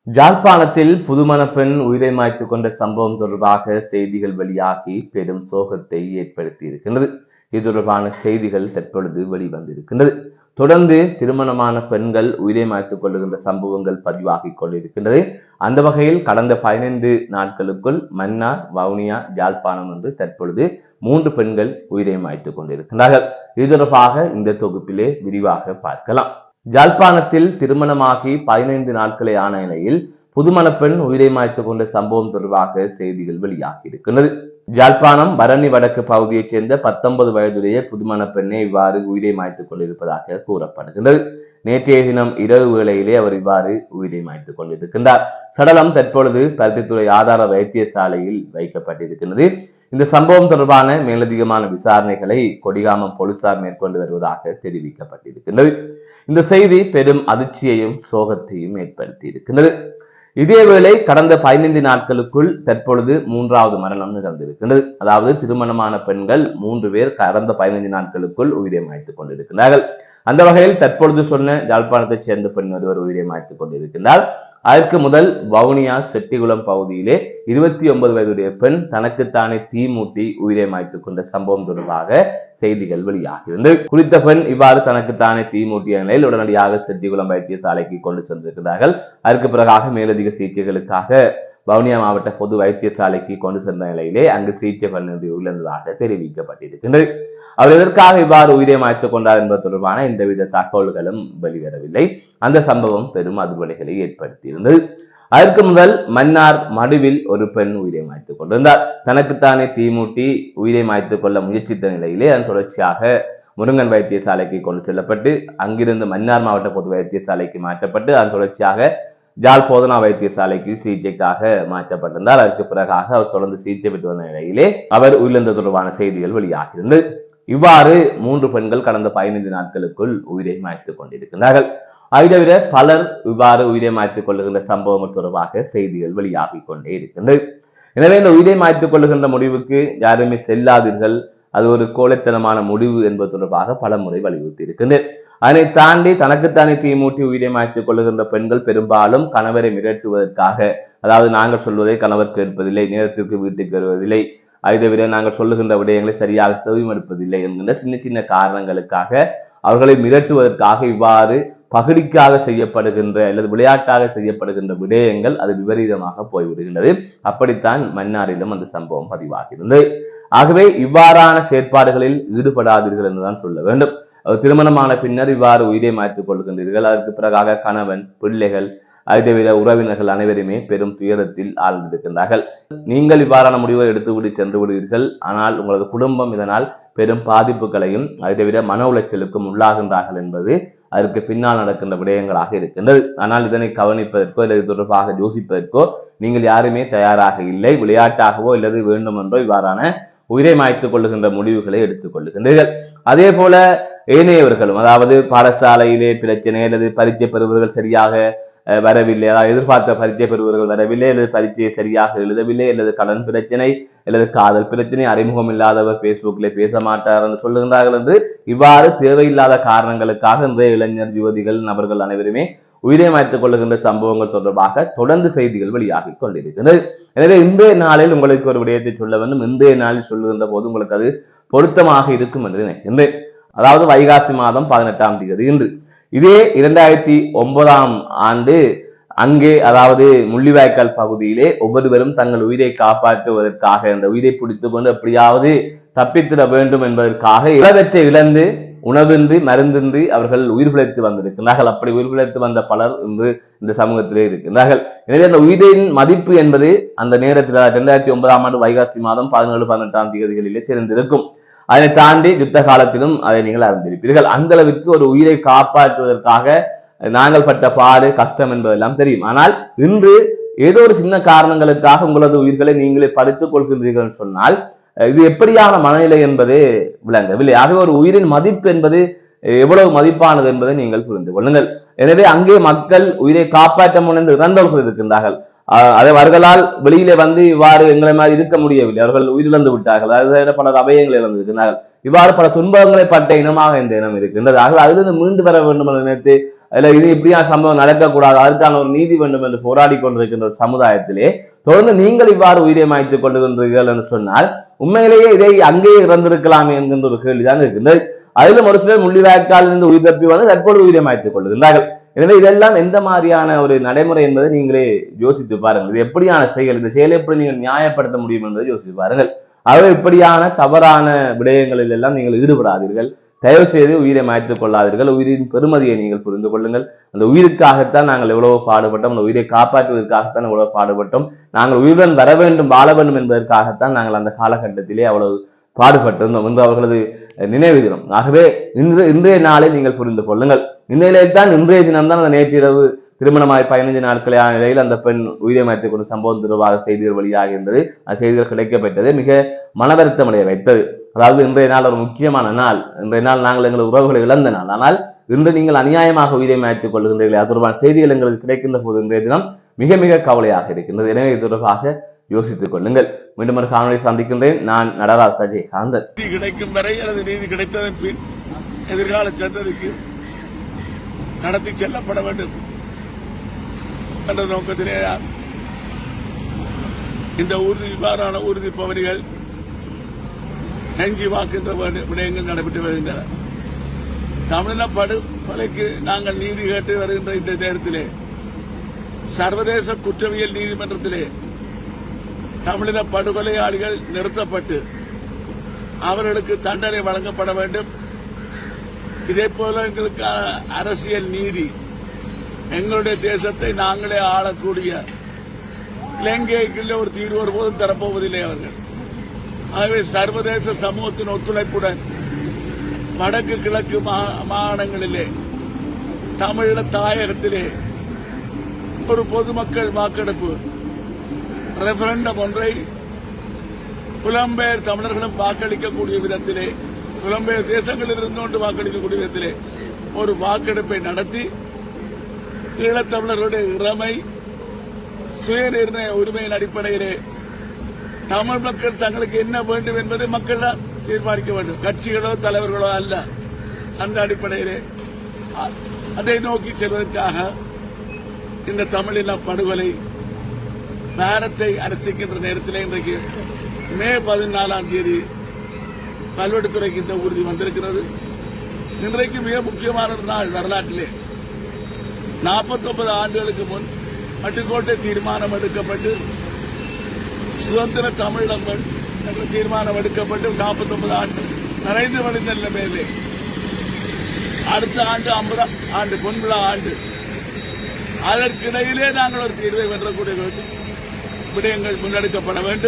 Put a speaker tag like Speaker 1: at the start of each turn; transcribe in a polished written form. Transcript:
Speaker 1: யாழ்ப்பாணத்தில் புதுமண பெண் உயிரை மாய்த்துக் கொண்ட சம்பவம் தொடர்பாக செய்திகள் வெளியாகி பெரும் சோகத்தை ஏற்படுத்தி இருக்கின்றது. இது தொடர்பான செய்திகள் தற்பொழுது வெளிவந்திருக்கின்றது. தொடர்ந்து திருமணமான பெண்கள் உயிரை மாய்த்துக் கொள்ளுகின்ற சம்பவங்கள் பதிவாகிக் கொண்டிருக்கின்றது. அந்த வகையில் கடந்த 15 நாட்களுக்குள் மன்னார், வவுனியா, யாழ்ப்பாணம் என்று தற்பொழுது 3 பெண்கள் உயிரை மாய்த்துக் கொண்டிருக்கின்றார்கள். இது தொடர்பாக இந்த தொகுப்பிலே விரிவாக பார்க்கலாம். யாழ்ப்பாணத்தில் திருமணமாகி 15 நாட்களே ஆன நிலையில் புதுமண பெண் உயிரை மாய்த்துக் கொண்ட சம்பவம் தொடர்பாக செய்திகள் வெளியாகி இருக்கின்றது. யாழ்ப்பாணம் பரணி வடக்கு பகுதியைச் சேர்ந்த 19 வயதுடைய புதுமண பெண்ணை இவ்வாறு உயிரை மாய்த்துக் கொண்டிருப்பதாக கூறப்படுகின்றது. நேற்றைய தினம் இரவு வேளையிலே அவர் இவ்வாறு உயிரை மாய்த்துக் கொண்டிருக்கின்றார். சடலம் தற்பொழுது பருத்தித்துறை ஆதார வைத்தியசாலையில் வைக்கப்பட்டிருக்கின்றது. இந்த சம்பவம் தொடர்பான மேலதிகமான விசாரணைகளை கொடிகாமம் போலீசார் மேற்கொண்டு வருவதாக தெரிவிக்கப்பட்டிருக்கின்றது. இந்த செய்தி பெரும் அதிர்ச்சியையும் சோகத்தையும் ஏற்படுத்தி இருக்கின்றது. இதேவேளை கடந்த 15 நாட்களுக்குள் தற்பொழுது 3வது மரணம் நிகழ்ந்திருக்கின்றது. அதாவது திருமணமான பெண்கள் 3 பேர் கடந்த 15 நாட்களுக்குள் உயிரை மாய்த்துக் கொண்டிருக்கிறார்கள். அந்த வகையில் தற்பொழுது சொன்ன யாழ்ப்பாணத்தைச் சேர்ந்த பெண் ஒருவர் உயிரை மாய்த்துக் கொண்டிருக்கின்றார். அதற்கு முதல் வவுனியா செட்டிகுளம் பகுதியிலே 29 வயதுடைய பெண் தனக்குத்தானே தீ மூட்டி உயிரை மாய்த்துக் கொண்ட சம்பவம் தொடர்பாக செய்திகள் வெளியாகிறது. குறித்த பெண் இவ்வாறு தனக்குத்தானே தீ மூட்டிய நிலையில் உடனடியாக செட்டிகுளம் வைத்தியசாலைக்கு கொண்டு சென்றிருக்கிறார்கள். அதற்கு பிறகாக மேலதிக சிகிச்சைகளுக்காக வவுனியா மாவட்ட பொது வைத்தியசாலைக்கு கொண்டு சென்ற நிலையிலே அங்கு சிகிச்சை பலனின்றி உயிரிழந்ததாக தெரிவிக்கப்பட்டிருக்கின்றது. அவர் எதற்காக இவ்வாறு உயிரை மாய்த்துக் கொண்டார் என்பது தொடர்பான எந்தவித தகவல்களும் வெளிவரவில்லை. அந்த சம்பவம் பெரும் அதிர்வலைகளை ஏற்படுத்தியிருந்தது. அதற்கு முதல் மன்னார் மடுவில் ஒரு பெண் உயிரை மாய்த்துக் கொண்டிருந்தார். தனக்குத்தானே தீமூட்டி உயிரை மாய்த்துக் கொள்ள முயற்சித்த நிலையிலே அதன் தொடர்ச்சியாக முருங்கன் வைத்தியசாலைக்கு கொண்டு செல்லப்பட்டு அங்கிருந்து மன்னார் மாவட்ட பொது வைத்தியசாலைக்கு மாற்றப்பட்டு அதன் தொடர்ச்சியாக ஜாழ் போதனா வைத்தியசாலைக்கு சிகிச்சைக்காக மாற்றப்பட்டிருந்தார். அதற்கு பிறகாக அவர் தொடர்ந்து சிகிச்சை பெற்று வந்த நிலையிலே அவர் உயிரிழந்த தொடர்பான செய்திகள் வெளியாகிறது. இவ்வாறு 3 பெண்கள் கடந்த 15 நாட்களுக்குள் உயிரை மாய்த்துக் கொண்டிருக்கிறார்கள். அதை தவிர பலர் இவ்வாறு உயிரை மாய்த்துக் கொள்ளுகின்ற சம்பவங்கள் தொடர்பாக செய்திகள் வெளியாகிக் கொண்டே இருக்கின்றது. எனவே இந்த உயிரை மாய்த்துக் கொள்ளுகின்ற முடிவுக்கு யாருமே செல்லாதீர்கள், அது ஒரு கோழைத்தனமான முடிவு என்பது தொடர்பாக பல முறை வலியுறுத்தி இருக்கின்றனர். அதனை தாண்டி தனக்குத்தானே தீமூட்டி உயிரை மாய்த்துக் கொள்ளுகின்ற பெண்கள் பெரும்பாலும் கணவரை மிரட்டுவதற்காக, அதாவது நாங்கள் சொல்வதை கணவர் கேட்பதில்லை, நேரத்திற்கு வீட்டுக்கு வருவதில்லை, அதை தவிர நாங்கள் சொல்லுகின்ற விடயங்களை சரியாக செவிமடுப்பதில்லை என்கின்ற சின்ன சின்ன காரணங்களுக்காக அவர்களை மிரட்டுவதற்காக இவ்வாறு பகடிக்காக செய்யப்படுகின்ற அல்லது விளையாட்டாக செய்யப்படுகின்ற விடயங்கள் அது விபரீதமாக போய்விடுகின்றது. அப்படித்தான் மன்னாரிலும் அந்த சம்பவம் பதிவாகிறது. ஆகவே இவ்வாறான செயற்பாடுகளில் ஈடுபடாதீர்கள் என்றுதான் சொல்ல வேண்டும். திருமணமான பின்னர் இவ்வாறு உயிரை மாய்த்துக் கொள்கின்றீர்கள். அதற்கு பிறகாக கணவன், பிள்ளைகள், அதை உறவினர்கள் அனைவருமே பெரும் துயரத்தில் ஆழ்ந்திருக்கின்றார்கள். நீங்கள் இவ்வாறான முடிவை எடுத்துவிட்டு சென்று விடுவீர்கள். ஆனால் உங்களது குடும்பம் இதனால் பெரும் பாதிப்புகளையும் அதை மன உளைச்சலுக்கும் உள்ளாகின்றார்கள் என்பது அதற்கு பின்னால் நடக்கின்ற விடயங்களாக இருக்கின்றது. ஆனால் இதனை கவனிப்பதற்கோ அல்லது தொடர்பாக யோசிப்பதற்கோ நீங்கள் யாருமே தயாராக இல்லை. விளையாட்டாகவோ அல்லது வேண்டும் என்றோ இவ்வாறான உயிரை மாய்த்துக் கொள்ளுகின்ற முடிவுகளை எடுத்துக் கொள்ளுகின்றீர்கள். அதே போல ஏனையவர்களும், அதாவது பாடசாலையிலே பிரச்சனை அல்லது பரீட்சை பெறுபவர்கள் சரியாக வரவில்லை, அதாவது எதிர்பார்த்த பரீட்சை பெறுபவர்கள் வரவில்லை, அல்லது பரீட்சையை சரியாக எழுதவில்லை, அல்லது கடன் பிரச்சனை அல்லது காதல் பிரச்சனை, அறிமுகம் இல்லாதவர் பேஸ்புக்கிலே பேச மாட்டார் என்று சொல்லுகின்றார்கள் என்று இவ்வாறு தேவையில்லாத காரணங்களுக்காக இன்றைய இளைஞர், யுவதிகள், நபர்கள் அனைவருமே உயிரை மாய்த்துக் கொள்ளுகின்ற சம்பவங்கள் தொடர்பாக தொடர்ந்து செய்திகள் வெளியாகி கொண்டிருக்கிறது. எனவே இன்றைய நாளில் உங்களுக்கு ஒரு விடயத்தை சொல்ல வேண்டும். இன்றைய நாளில் சொல்லுகின்ற போது உங்களுக்கு அது பொருத்தமாக இருக்கும் என்று நினைக்கின்றேன். அதாவது வைகாசி மாதம் 18ஆம் தேதி இன்று இதே 2009ஆம் ஆண்டு அங்கே, அதாவது முள்ளிவாய்க்கால் பகுதியிலே ஒவ்வொருவரும் தங்கள் உயிரை காப்பாற்றுவதற்காக அந்த உயிரை பிடித்துக் கொண்டு எப்படியாவது தப்பித்திட வேண்டும் என்பதற்காக இலவற்றை இழந்து உணவின்றி மருந்தின்றி அவர்கள் உயிர் பிழைத்து வந்திருக்கிறார்கள். அப்படி உயிர் பிழைத்து வந்த பலர் இன்று இந்த சமூகத்திலே இருக்கின்றார்கள். எனவே அந்த உயிரின் மதிப்பு என்பது அந்த நேரத்தில் 2009ஆம் ஆண்டு வைகாசி மாதம் 17, 18ஆம் தேதிகளிலே தெரிந்திருக்கும். அதனை தாண்டி யுத்த காலத்திலும் அதை நீங்கள் அறிந்திருப்பீர்கள். அந்த அளவிற்கு ஒரு உயிரை காப்பாற்றுவதற்காக நாங்கள் பட்ட பாடு, கஷ்டம் என்பதெல்லாம் தெரியும். ஆனால் இன்று ஏதோ ஒரு சின்ன காரணங்களுக்காக உங்களது உயிர்களை நீங்களே பறித்துக் கொள்கின்றீர்கள் சொன்னால் இது எப்படியான மனநிலை என்பது விளங்கவில்லை. ஆகவே ஒரு உயிரின் மதிப்பு என்பது எவ்வளவு மதிப்பானது என்பதை நீங்கள் புரிந்து கொள்ளுங்கள். எனவே அங்கே மக்கள் உயிரை காப்பாற்ற முனைந்து இறந்தவர்கள் இருக்கின்றார்கள். அவர்களால் வெளியிலே வந்து இவ்வாறு எங்களை மாதிரி இருக்க முடியவில்லை. அவர்கள் உயிரிழந்து விட்டார்கள். அதாவது பல அபயங்களை இழந்திருக்கிறார்கள். இவ்வாறு பல துன்பங்களை பட்ட இனமாக இந்த இனம் இருக்கின்றது. ஆகவே அதிலிருந்து மீண்டு வர வேண்டும் என்று நினைத்து அதுல இது இப்படியான சம்பவம் நடக்கக்கூடாது, அதற்கான ஒரு நீதி வேண்டும் என்று போராடி கொண்டிருக்கின்ற ஒரு சமுதாயத்திலே தொடர்ந்து நீங்கள் இவ்வாறு உயிரை மாய்த்துக் கொள்ளுகின்றீர்கள் என்று சொன்னால் உண்மையிலேயே இதை அங்கேயே இறந்திருக்கலாம் என்கின்ற ஒரு கேள்விதான் இருக்கின்றது. அதிலும் ஒரு சிலர் முள்ளிவாய்க்காலில் இருந்து உயிர் தப்பி வந்து தற்போது உயிரை மாய்த்துக் கொள்ளுகின்றார்கள். எனவே இதெல்லாம் எந்த மாதிரியான ஒரு நடைமுறை என்பதை நீங்களே யோசித்து பாருங்கள். இது எப்படியான செயல், இந்த செயலை எப்படி நீங்கள் நியாயப்படுத்த முடியும் என்பதை யோசித்து பாருங்கள். ஆகவே இப்படியான தவறான விடயங்களில் எல்லாம் நீங்கள் ஈடுபடாதீர்கள். தயவு செய்து உயிரை மாய்த்துக் கொள்ளாதீர்கள். உயிரின் பெருமதியை நீங்கள் புரிந்து கொள்ளுங்கள். அந்த உயிருக்காகத்தான் நாங்கள் எவ்வளவு பாடுபட்டோம், அந்த உயிரை காப்பாற்றுவதற்காகத்தான் எவ்வளவு பாடுபட்டோம், நாங்கள் உயிருடன் வர வேண்டும், வாழ வேண்டும் என்பதற்காகத்தான் நாங்கள் அந்த காலகட்டத்திலே அவ்வளவு பாடுபட்டிருந்தோம் என்று அவர்களது நினைவு தினம். ஆகவே இன்றைய நாளை நீங்கள் புரிந்து கொள்ளுங்கள். இந்நிலையில்தான் இன்றைய தினம்தான் அந்த நேற்றிரவு திருமணமாய் 15 நாட்களான நிலையில் அந்த பெண் உயிரை மாய்த்துக் கொண்ட சம்பவம் தொடர்பாக செய்திகள் வெளியாகின்றது. அந்த செய்திகள் கிடைக்கப்பெற்றது மிக மனவருத்தமடைய வைத்தது. அதாவது இன்றைய நாள் ஒரு முக்கியமான நாள். இன்றைய நாள் நாங்கள் எங்கள் உறவுகளை இழந்த நாள். ஆனால் இன்று நீங்கள் அநியாயமாக உயிரை மாய்த்துக் கொள்கின்றீர்கள். அது தொடர்பான செய்திகள் எங்களுக்கு கிடைக்கின்ற போது இன்றைய தினம் மிக மிக கவலையாக இருக்கின்றது. எனவே இது தொடர்பாக யோசித்துக் கொள்ளுங்கள். மீண்டும் ஒரு காணொலி சந்திக்கின்றேன். நான் நடராஜ் அஜய் காந்தன்.
Speaker 2: கிடைக்கும் வரை அல்லது நீதி கிடைத்ததன் பின் எதிர்கால சந்ததிக்கு நடத்தி செல்லப்பட வேண்டும் என்ற நோக்கத்திலே இந்த இவ்வாறான உறுதி பவனிகள் நெஞ்சி வாக்குகின்ற விடயங்கள் நடைபெற்று வருகின்றன. தமிழின படுகொலைக்கு நாங்கள் நீதி கேட்டு வருகின்ற இந்த நேரத்திலே சர்வதேச குற்றவியல் நீதிமன்றத்திலே தமிழின படுகொலையாளிகள் நிறுத்தப்பட்டு அவர்களுக்கு தண்டனை வழங்கப்பட வேண்டும். இதேபோல எங்களுக்கு அரசியல் நீதி, எங்களுடைய தேசத்தை நாங்களே ஆளக்கூடிய இலங்கைக்குள்ள ஒரு தீர்வு ஒருபோதும் தரப்போவதில்லை அவர்கள். ஆகவே சர்வதேச சமூகத்தின் ஒத்துழைப்புடன் வடக்கு கிழக்கு மாகாணங்களிலே தமிழீழ தாயகத்திலே ஒரு பொதுமக்கள் வாக்கெடுப்பு ரெஃபரண்டம் ஒன்றை புலம்பெயர் தமிழர்களும் வாக்களிக்கக்கூடிய விதத்திலே, புலம்பெயர் தேசங்களில் இருந்து கொண்டு வாக்களிக்கக்கூடிய விதத்திலே ஒரு வாக்கெடுப்பை நடத்தி ஈழத்தமிழர்களுடைய இறமை சுயநிர்ணய உரிமையின் அடிப்படையிலே தமிழ் மக்கள் தங்களுக்கு என்ன வேண்டும் என்பதை மக்கள் தீர்மானிக்க வேண்டும், கட்சிகளோ தலைவர்களோ அல்ல. அந்த அடிப்படையிலே அதை நோக்கி செல்வதற்காக இந்த தமிழின படுகொலை நேரத்தை அரசிக்கின்ற நேரத்தில் இன்றைக்கு மே 14ஆம் தேதி பல்வெடுத்துறைக்கு இந்த உறுதி வந்திருக்கிறது. இன்றைக்கு மிக முக்கியமான நாள் வரலாற்றிலே 49 ஆண்டுகளுக்கு முன் பட்டுக்கோட்டை தீர்மானம் எடுக்கப்பட்டு சுதந்திர தமிழகம் என்ற தீர்மானம் எடுக்கப்பட்டு 49 ஆண்டு நிறைந்து வழிந்த நிலைமையிலே அடுத்த ஆண்டு 50 ஆண்டு பொன்விழா ஆண்டு, அதற்கிடையிலே நாங்கள் ஒரு தீர்வை வென்றக்கூடிய விடயங்கள் முன்னெடுக்கப்பட வேண்டும்.